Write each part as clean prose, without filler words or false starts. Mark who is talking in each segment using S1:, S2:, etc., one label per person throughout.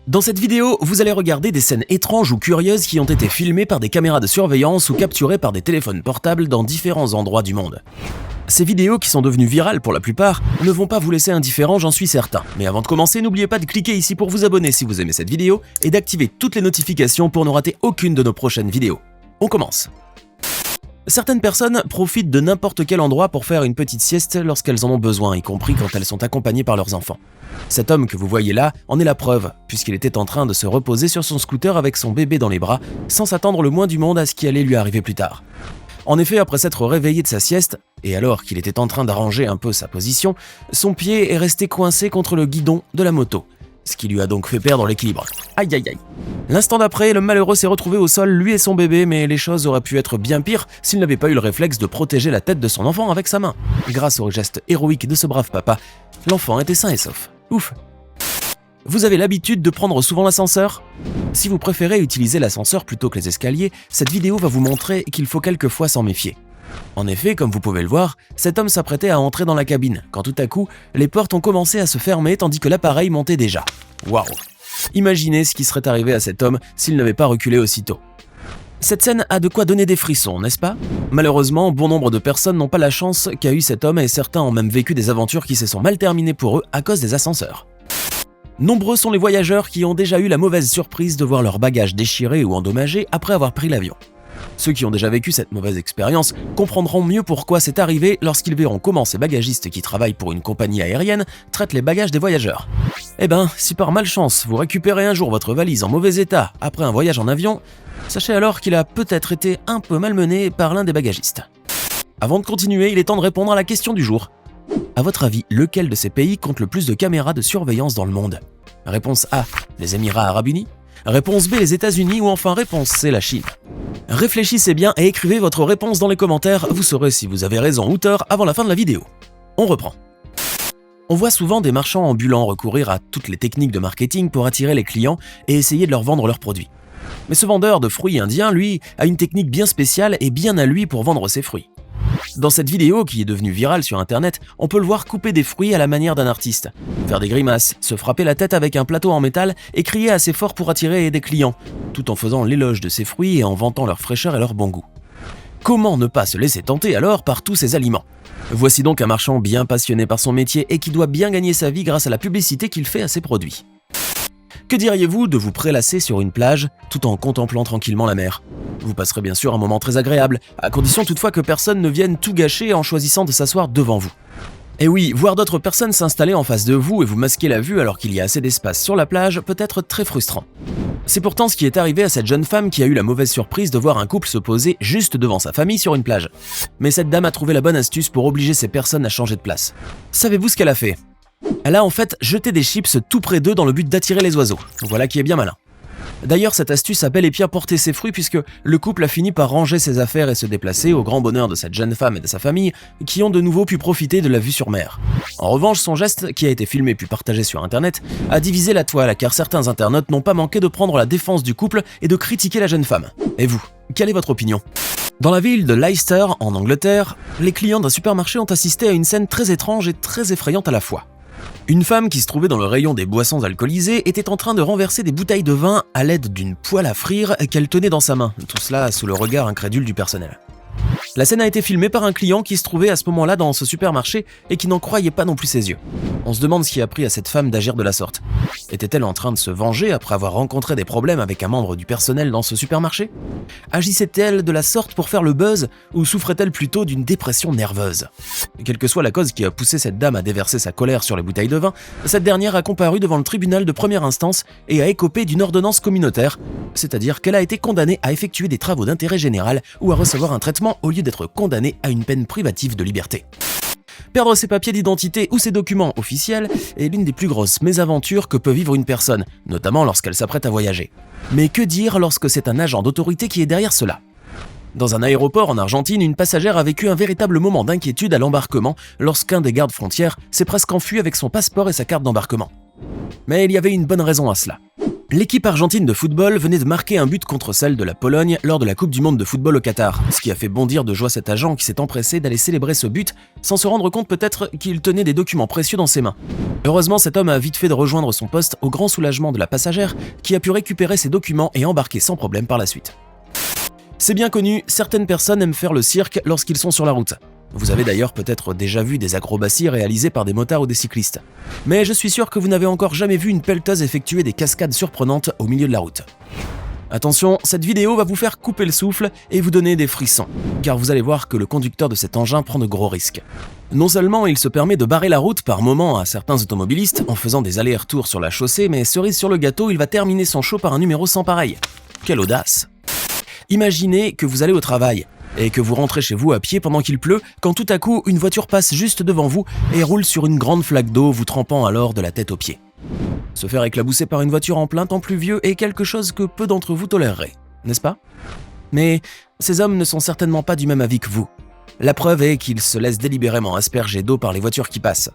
S1: Dans cette vidéo, vous allez regarder des scènes étranges ou curieuses qui ont été filmées par des caméras de surveillance ou capturées par des téléphones portables dans différents endroits du monde. Ces vidéos, qui sont devenues virales pour la plupart, ne vont pas vous laisser indifférent, j'en suis certain. Mais avant de commencer, n'oubliez pas de cliquer ici pour vous abonner si vous aimez cette vidéo et d'activer toutes les notifications pour ne rater aucune de nos prochaines vidéos. On commence. Certaines personnes profitent de n'importe quel endroit pour faire une petite sieste lorsqu'elles en ont besoin, y compris quand elles sont accompagnées par leurs enfants. Cet homme que vous voyez là en est la preuve, puisqu'il était en train de se reposer sur son scooter avec son bébé dans les bras, sans s'attendre le moins du monde à ce qui allait lui arriver plus tard. En effet, après s'être réveillé de sa sieste, et alors qu'il était en train d'arranger un peu sa position, son pied est resté coincé contre le guidon de la moto, ce qui lui a donc fait perdre l'équilibre. Aïe aïe aïe. L'instant d'après, le malheureux s'est retrouvé au sol, lui et son bébé, mais les choses auraient pu être bien pires s'il n'avait pas eu le réflexe de protéger la tête de son enfant avec sa main. Grâce au geste héroïque de ce brave papa, l'enfant était sain et sauf. Ouf. Vous avez l'habitude de prendre souvent l'ascenseur ? Si vous préférez utiliser l'ascenseur plutôt que les escaliers, cette vidéo va vous montrer qu'il faut quelquefois s'en méfier. En effet, comme vous pouvez le voir, cet homme s'apprêtait à entrer dans la cabine, quand tout à coup, les portes ont commencé à se fermer tandis que l'appareil montait déjà. Waouh! Imaginez ce qui serait arrivé à cet homme s'il n'avait pas reculé aussitôt. Cette scène a de quoi donner des frissons, n'est-ce pas? Malheureusement, bon nombre de personnes n'ont pas la chance qu'a eu cet homme et certains ont même vécu des aventures qui se sont mal terminées pour eux à cause des ascenseurs. Nombreux sont les voyageurs qui ont déjà eu la mauvaise surprise de voir leur bagage déchiré ou endommagé après avoir pris l'avion. Ceux qui ont déjà vécu cette mauvaise expérience comprendront mieux pourquoi c'est arrivé lorsqu'ils verront comment ces bagagistes qui travaillent pour une compagnie aérienne traitent les bagages des voyageurs. Eh ben, si par malchance vous récupérez un jour votre valise en mauvais état après un voyage en avion, sachez alors qu'il a peut-être été un peu malmené par l'un des bagagistes. Avant de continuer, il est temps de répondre à la question du jour. À votre avis, lequel de ces pays compte le plus de caméras de surveillance dans le monde? Réponse A, les Émirats Arabes Unis. Réponse B, les États-Unis, ou enfin réponse C, la Chine. Réfléchissez bien et écrivez votre réponse dans les commentaires, vous saurez si vous avez raison ou tort avant la fin de la vidéo. On reprend. On voit souvent des marchands ambulants recourir à toutes les techniques de marketing pour attirer les clients et essayer de leur vendre leurs produits. Mais ce vendeur de fruits indien, lui, a une technique bien spéciale et bien à lui pour vendre ses fruits. Dans cette vidéo, qui est devenue virale sur internet, on peut le voir couper des fruits à la manière d'un artiste, faire des grimaces, se frapper la tête avec un plateau en métal et crier assez fort pour attirer des clients, tout en faisant l'éloge de ses fruits et en vantant leur fraîcheur et leur bon goût. Comment ne pas se laisser tenter alors par tous ces aliments? Voici donc un marchand bien passionné par son métier et qui doit bien gagner sa vie grâce à la publicité qu'il fait à ses produits. Que diriez-vous de vous prélasser sur une plage tout en contemplant tranquillement la mer? Vous passerez bien sûr un moment très agréable, à condition toutefois que personne ne vienne tout gâcher en choisissant de s'asseoir devant vous. Et oui, voir d'autres personnes s'installer en face de vous et vous masquer la vue alors qu'il y a assez d'espace sur la plage peut être très frustrant. C'est pourtant ce qui est arrivé à cette jeune femme qui a eu la mauvaise surprise de voir un couple se poser juste devant sa famille sur une plage. Mais cette dame a trouvé la bonne astuce pour obliger ces personnes à changer de place. Savez-vous ce qu'elle a fait? Elle a en fait jeté des chips tout près d'eux dans le but d'attirer les oiseaux. Voilà qui est bien malin. D'ailleurs, cette astuce a bel et bien porté ses fruits puisque le couple a fini par ranger ses affaires et se déplacer au grand bonheur de cette jeune femme et de sa famille qui ont de nouveau pu profiter de la vue sur mer. En revanche, son geste, qui a été filmé puis partagé sur internet, a divisé la toile car certains internautes n'ont pas manqué de prendre la défense du couple et de critiquer la jeune femme. Et vous, quelle est votre opinion? Dans la ville de Leicester, en Angleterre, les clients d'un supermarché ont assisté à une scène très étrange et très effrayante à la fois. Une femme qui se trouvait dans le rayon des boissons alcoolisées était en train de renverser des bouteilles de vin à l'aide d'une poêle à frire qu'elle tenait dans sa main, tout cela sous le regard incrédule du personnel. La scène a été filmée par un client qui se trouvait à ce moment-là dans ce supermarché et qui n'en croyait pas non plus ses yeux. On se demande ce qui a pris à cette femme d'agir de la sorte. Était-elle en train de se venger après avoir rencontré des problèmes avec un membre du personnel dans ce supermarché? Agissait-elle de la sorte pour faire le buzz ou souffrait-elle plutôt d'une dépression nerveuse? Quelle que soit la cause qui a poussé cette dame à déverser sa colère sur les bouteilles de vin, cette dernière a comparu devant le tribunal de première instance et a écopé d'une ordonnance communautaire, c'est-à-dire qu'elle a été condamnée à effectuer des travaux d'intérêt général ou à recevoir un traitement au lieu d'être condamnée à une peine privative de liberté. Perdre ses papiers d'identité ou ses documents officiels est l'une des plus grosses mésaventures que peut vivre une personne, notamment lorsqu'elle s'apprête à voyager. Mais que dire lorsque c'est un agent d'autorité qui est derrière cela? Dans un aéroport en Argentine, une passagère a vécu un véritable moment d'inquiétude à l'embarquement lorsqu'un des gardes frontières s'est presque enfui avec son passeport et sa carte d'embarquement. Mais il y avait une bonne raison à cela. L'équipe argentine de football venait de marquer un but contre celle de la Pologne lors de la Coupe du Monde de football au Qatar, ce qui a fait bondir de joie cet agent qui s'est empressé d'aller célébrer ce but sans se rendre compte peut-être qu'il tenait des documents précieux dans ses mains. Heureusement, cet homme a vite fait de rejoindre son poste au grand soulagement de la passagère qui a pu récupérer ses documents et embarquer sans problème par la suite. C'est bien connu, certaines personnes aiment faire le cirque lorsqu'ils sont sur la route. Vous avez d'ailleurs peut-être déjà vu des acrobaties réalisées par des motards ou des cyclistes. Mais je suis sûr que vous n'avez encore jamais vu une pelleteuse effectuer des cascades surprenantes au milieu de la route. Attention, cette vidéo va vous faire couper le souffle et vous donner des frissons, car vous allez voir que le conducteur de cet engin prend de gros risques. Non seulement il se permet de barrer la route par moments à certains automobilistes en faisant des allers-retours sur la chaussée, mais cerise sur le gâteau, il va terminer son show par un numéro sans pareil. Quelle audace! Imaginez que vous allez au travail et que vous rentrez chez vous à pied pendant qu'il pleut, quand tout à coup une voiture passe juste devant vous et roule sur une grande flaque d'eau, vous trempant alors de la tête aux pieds. Se faire éclabousser par une voiture en plein temps pluvieux est quelque chose que peu d'entre vous toléreraient, n'est-ce pas? Mais ces hommes ne sont certainement pas du même avis que vous. La preuve est qu'ils se laissent délibérément asperger d'eau par les voitures qui passent.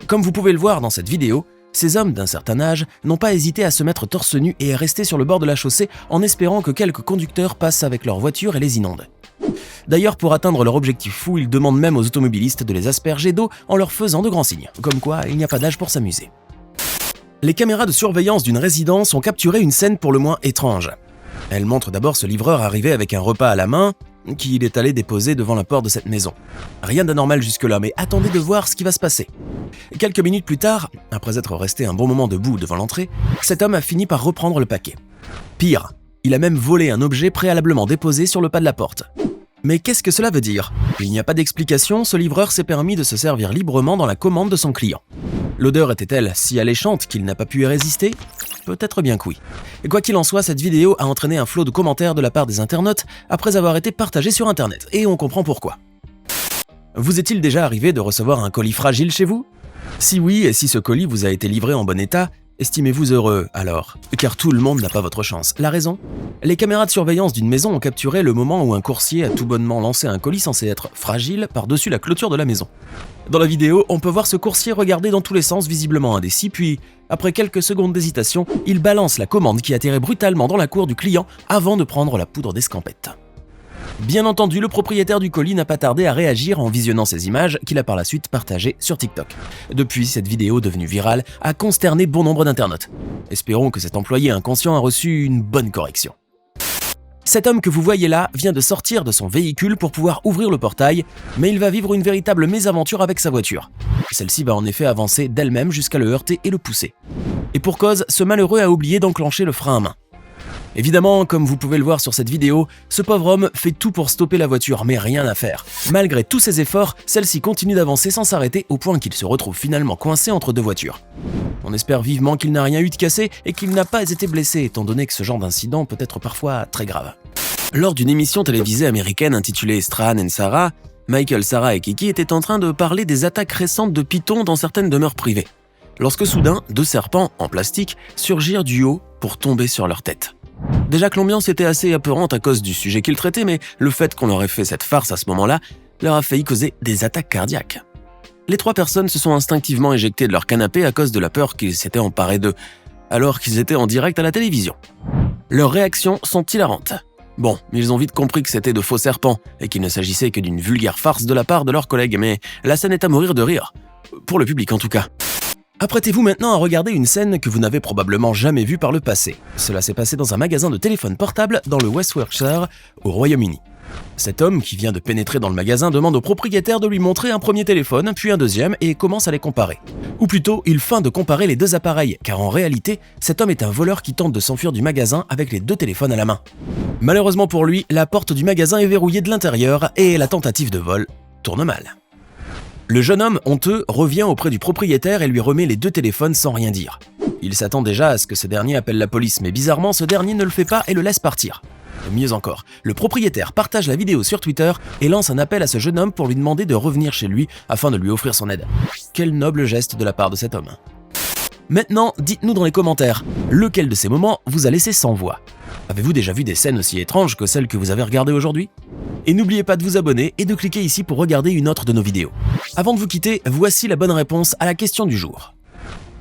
S1: Comme vous pouvez le voir dans cette vidéo, ces hommes d'un certain âge n'ont pas hésité à se mettre torse nu et à rester sur le bord de la chaussée en espérant que quelques conducteurs passent avec leur voiture et les inondent. D'ailleurs, pour atteindre leur objectif fou, ils demandent même aux automobilistes de les asperger d'eau en leur faisant de grands signes, comme quoi il n'y a pas d'âge pour s'amuser. Les caméras de surveillance d'une résidence ont capturé une scène pour le moins étrange. Elle montre d'abord ce livreur arriver avec un repas à la main qu'il est allé déposer devant la porte de cette maison. Rien d'anormal jusque-là, mais attendez de voir ce qui va se passer. Quelques minutes plus tard, après être resté un bon moment debout devant l'entrée, cet homme a fini par reprendre le paquet. Pire, il a même volé un objet préalablement déposé sur le pas de la porte. Mais qu'est-ce que cela veut dire? Il n'y a pas d'explication, ce livreur s'est permis de se servir librement dans la commande de son client. L'odeur était-elle si alléchante qu'il n'a pas pu y résister? Peut-être bien que oui. Et quoi qu'il en soit, cette vidéo a entraîné un flot de commentaires de la part des internautes après avoir été partagée sur internet, et on comprend pourquoi. Vous est-il déjà arrivé de recevoir un colis fragile chez vous? Si oui, et si ce colis vous a été livré en bon état, estimez-vous heureux alors, car tout le monde n'a pas votre chance. La raison? Les caméras de surveillance d'une maison ont capturé le moment où un coursier a tout bonnement lancé un colis censé être fragile par-dessus la clôture de la maison. Dans la vidéo, on peut voir ce coursier regarder dans tous les sens, visiblement indécis, puis, après quelques secondes d'hésitation, il balance la commande qui atterrit brutalement dans la cour du client avant de prendre la poudre d'escampette. Bien entendu, le propriétaire du colis n'a pas tardé à réagir en visionnant ces images qu'il a par la suite partagées sur TikTok. Depuis, cette vidéo devenue virale a consterné bon nombre d'internautes. Espérons que cet employé inconscient a reçu une bonne correction. Cet homme que vous voyez là vient de sortir de son véhicule pour pouvoir ouvrir le portail, mais il va vivre une véritable mésaventure avec sa voiture. Celle-ci va en effet avancer d'elle-même jusqu'à le heurter et le pousser. Et pour cause, ce malheureux a oublié d'enclencher le frein à main. Évidemment, comme vous pouvez le voir sur cette vidéo, ce pauvre homme fait tout pour stopper la voiture, mais rien à faire. Malgré tous ses efforts, celle-ci continue d'avancer sans s'arrêter au point qu'il se retrouve finalement coincé entre deux voitures. On espère vivement qu'il n'a rien eu de cassé et qu'il n'a pas été blessé, étant donné que ce genre d'incident peut être parfois très grave. Lors d'une émission télévisée américaine intitulée Strahan and Sarah, Michael, Sarah et Kiki étaient en train de parler des attaques récentes de pythons dans certaines demeures privées. Lorsque soudain, deux serpents, en plastique, surgirent du haut pour tomber sur leur tête. Déjà que l'ambiance était assez apeurante à cause du sujet qu'ils traitaient, mais le fait qu'on leur ait fait cette farce à ce moment-là leur a failli causer des attaques cardiaques. Les trois personnes se sont instinctivement éjectées de leur canapé à cause de la peur qu'ils s'étaient emparés d'eux, alors qu'ils étaient en direct à la télévision. Leurs réactions sont hilarantes. Bon, ils ont vite compris que c'était de faux serpents et qu'il ne s'agissait que d'une vulgaire farce de la part de leurs collègues, mais la scène est à mourir de rire. Pour le public en tout cas. Apprêtez-vous maintenant à regarder une scène que vous n'avez probablement jamais vue par le passé. Cela s'est passé dans un magasin de téléphones portables dans le West Yorkshire, au Royaume-Uni. Cet homme, qui vient de pénétrer dans le magasin, demande au propriétaire de lui montrer un premier téléphone, puis un deuxième, et commence à les comparer. Ou plutôt, il feint de comparer les deux appareils, car en réalité, cet homme est un voleur qui tente de s'enfuir du magasin avec les deux téléphones à la main. Malheureusement pour lui, la porte du magasin est verrouillée de l'intérieur, et la tentative de vol tourne mal. Le jeune homme, honteux, revient auprès du propriétaire et lui remet les deux téléphones sans rien dire. Il s'attend déjà à ce que ce dernier appelle la police, mais bizarrement, ce dernier ne le fait pas et le laisse partir. Mieux encore, le propriétaire partage la vidéo sur Twitter et lance un appel à ce jeune homme pour lui demander de revenir chez lui afin de lui offrir son aide. Quel noble geste de la part de cet homme. Maintenant, dites-nous dans les commentaires, lequel de ces moments vous a laissé sans voix? Avez-vous déjà vu des scènes aussi étranges que celles que vous avez regardées aujourd'hui? Et n'oubliez pas de vous abonner et de cliquer ici pour regarder une autre de nos vidéos. Avant de vous quitter, voici la bonne réponse à la question du jour.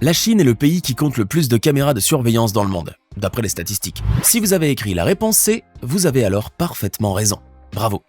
S1: La Chine est le pays qui compte le plus de caméras de surveillance dans le monde, d'après les statistiques. Si vous avez écrit la réponse C, vous avez alors parfaitement raison. Bravo!